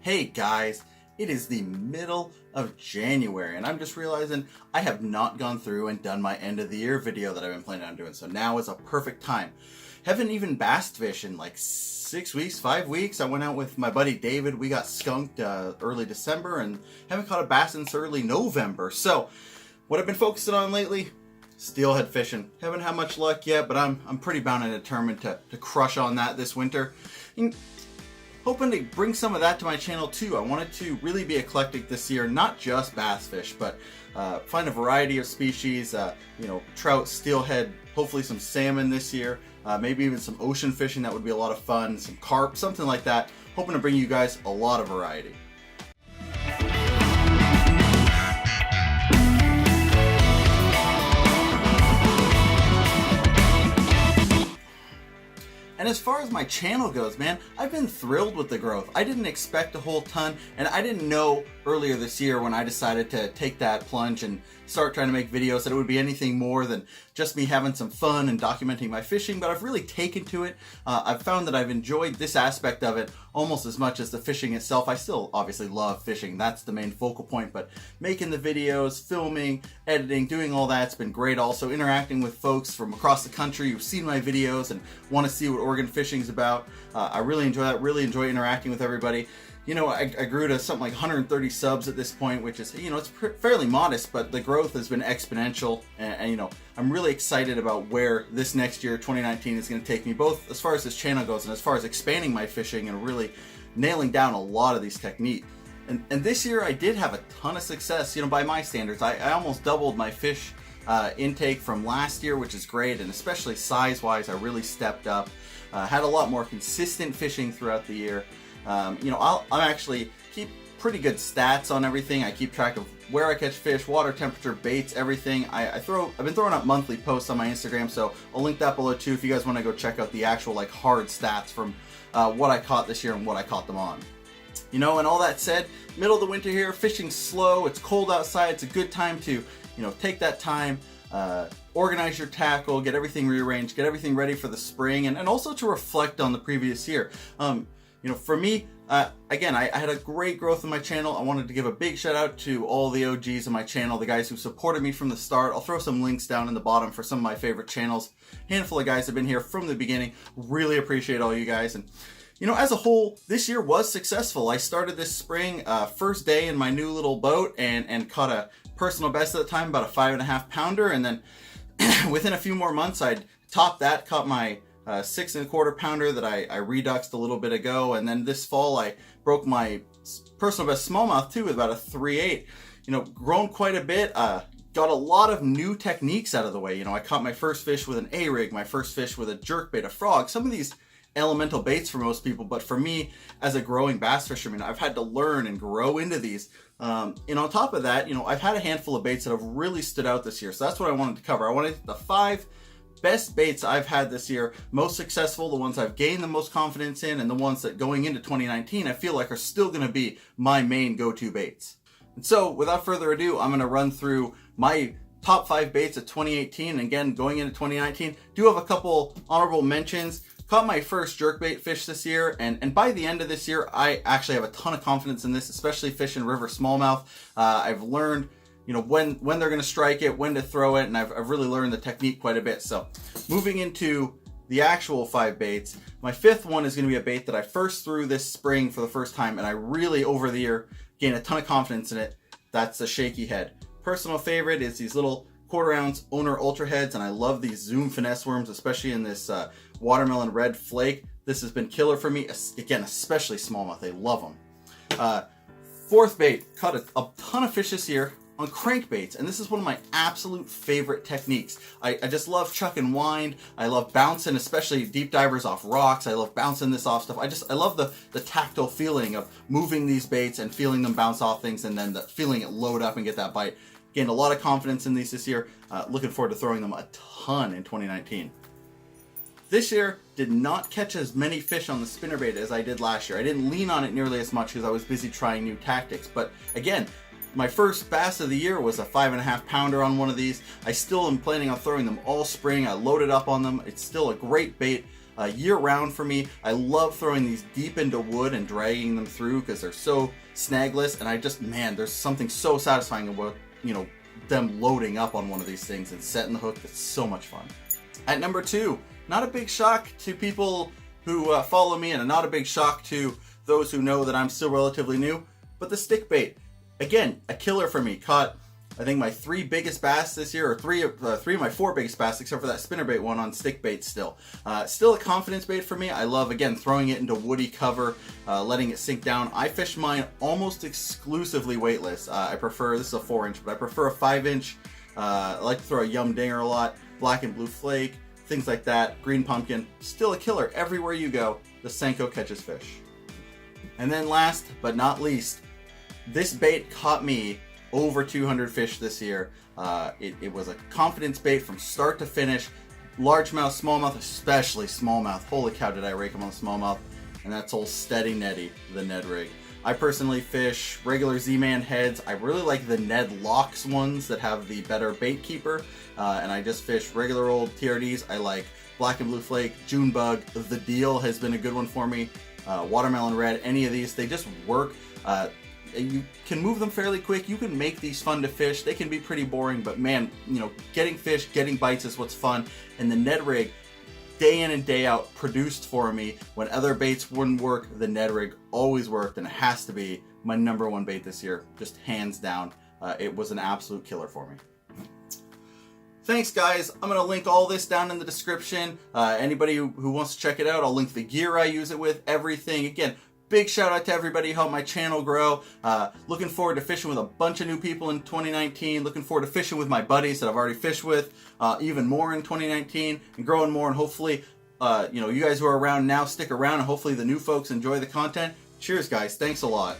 Hey guys, it is the middle of January and I'm just realizing I have not gone through and done my end of the year video that I've been planning on doing, so now is a perfect time. Haven't even bass fished in like 6 weeks, 5 weeks. I went out with my buddy David. We got skunked early December and haven't caught a bass since early November. So what I've been focusing on lately, steelhead fishing. Haven't had much luck yet, but I'm pretty bound and determined to crush on that this winter. And hoping to bring some of that to my channel too. I wanted to really be eclectic this year, not just bass fish, but find a variety of species, trout, steelhead, hopefully some salmon this year, maybe even some ocean fishing. That would be a lot of fun, some carp, something like that. Hoping to bring you guys a lot of variety. And as far as my channel goes, man, I've been thrilled with the growth. I didn't expect a whole ton, and I didn't know earlier this year when I decided to take that plunge and start trying to make videos that it would be anything more than just me having some fun and documenting my fishing, but I've really taken to it. I've found that I've enjoyed this aspect of it almost as much as the fishing itself. I still obviously love fishing, that's the main focal point, but making the videos, filming, editing, doing all that's been great. Also interacting with folks from across the country who've seen my videos and want to see what Oregon fishing's about. I really enjoy that, really enjoy interacting with everybody. You know, I grew to something like 130 subs at this point, which is, it's fairly modest, but the growth has been exponential. And I'm really excited about where this next year, 2019, is going to take me, both as far as this channel goes and as far as expanding my fishing and really nailing down a lot of these techniques. And this year I did have a ton of success, by my standards. I almost doubled my fish intake from last year, which is great, and especially size-wise, I really stepped up. Had a lot more consistent fishing throughout the year. I actually keep pretty good stats on everything. I keep track of where I catch fish, water temperature, baits, everything. I've been throwing up monthly posts on my Instagram, so I'll link that below too if you guys want to go check out the actual hard stats from what I caught this year and what I caught them on. And all that said, middle of the winter here, fishing's slow, it's cold outside, it's a good time to, take that time, organize your tackle, get everything rearranged, get everything ready for the spring, and also to reflect on the previous year. For me, again, I had a great growth in my channel. I wanted to give a big shout out to all the OGs in my channel, the guys who supported me from the start. I'll throw some links down in the bottom for some of my favorite channels. Handful of guys have been here from the beginning. Really appreciate all you guys. And as a whole, this year was successful. I started this spring, first day in my new little boat and caught a personal best at the time, about a 5.5 pounder. And then within a few more months, I'd topped that, caught my 6.25 pounder that I reduxed a little bit ago, and then this fall I broke my personal best smallmouth too with about a 3/8. Grown quite a bit. Got a lot of new techniques out of the way. I caught my first fish with an A-rig, my first fish with a jerkbait, a frog. Some of these elemental baits for most people, but for me as a growing bass fisherman, I've had to learn and grow into these. And on top of that, I've had a handful of baits that have really stood out this year. So that's what I wanted to cover. I wanted the 5 best baits I've had this year, most successful, the ones I've gained the most confidence in, and the ones that going into 2019 I feel like are still going to be my main go-to baits. And so without further ado, I'm going to run through my top 5 baits of 2018. And again, going into 2019, do have a couple honorable mentions. Caught my first jerkbait fish this year, and by the end of this year, I actually have a ton of confidence in this, especially fishing river smallmouth. I've learned when they're going to strike it, when to throw it, and I've really learned the technique quite a bit. So moving into the actual 5 baits, my 5th one is going to be a bait that I first threw this spring for the first time, and I really over the year gained a ton of confidence in it. That's the Shakyhead. Personal favorite is these little 1/4 ounce owner Ultraheads, and I love these Zoom Finesse worms, especially in this watermelon red flake. This has been killer for me, again, especially smallmouth. They love them. 4th bait, caught a ton of fish this year on crankbaits, and this is one of my absolute favorite techniques. I just love chuck and wind. I love bouncing, especially deep divers off rocks. I love bouncing this off stuff. I love the tactile feeling of moving these baits and feeling them bounce off things, and then feeling it load up and get that bite. Gained a lot of confidence in these this year. Looking forward to throwing them a ton in 2019. This year, did not catch as many fish on the spinnerbait as I did last year. I didn't lean on it nearly as much because I was busy trying new tactics. But again, my first bass of the year was a 5.5 pounder on one of these. I still am planning on throwing them all spring. I loaded up on them. It's still a great bait. year round for me. I love throwing these deep into wood and dragging them through because they're so snagless, and I just, man, there's something so satisfying about, you know, them loading up on one of these things and setting the hook. It's so much fun. At number 2, not a big shock to people who follow me, and not a big shock to those who know that I'm still relatively new, but the Stickbait. Again, a killer for me. Caught, I think, my 3 biggest bass this year, or 3 of my 4 biggest bass, except for that spinnerbait one on Stickbait still. Still a confidence bait for me. I love, again, throwing it into woody cover, letting it sink down. I fish mine almost exclusively weightless. I prefer, this is a 4-inch, but I prefer a 5-inch. I like to throw a Yum Dinger a lot, black and blue flake, things like that, green pumpkin. Still a killer everywhere you go. The Senko catches fish. And then last but not least, this bait caught me over 200 fish this year. It was a confidence bait from start to finish. Largemouth, smallmouth, especially smallmouth. Holy cow, did I rake them on smallmouth. And that's old Steady Neddy, the Ned rig. I personally fish regular Z-Man heads. I really like the Ned Lockz ones that have the better bait keeper. And I just fish regular old TRDs. I like black and blue flake, June bug. The Deal has been a good one for me. Watermelon red, any of these, they just work. You can move them fairly quick. You can make these fun to fish. They can be pretty boring, but man, you know, getting fish, getting bites is what's fun. And the Ned rig, day in and day out, produced for me. When other baits wouldn't work, the Ned rig always worked, and it has to be my #1 bait this year, just hands down. It was an absolute killer for me. Thanks, guys. I'm going to link all this down in the description. Anybody who wants to check it out, I'll link the gear I use it with, everything. Again, big shout out to everybody who helped my channel grow. Looking forward to fishing with a bunch of new people in 2019. Looking forward to fishing with my buddies that I've already fished with even more in 2019, and growing more. And hopefully, you know, you guys who are around now stick around, and hopefully the new folks enjoy the content. Cheers, guys. Thanks a lot.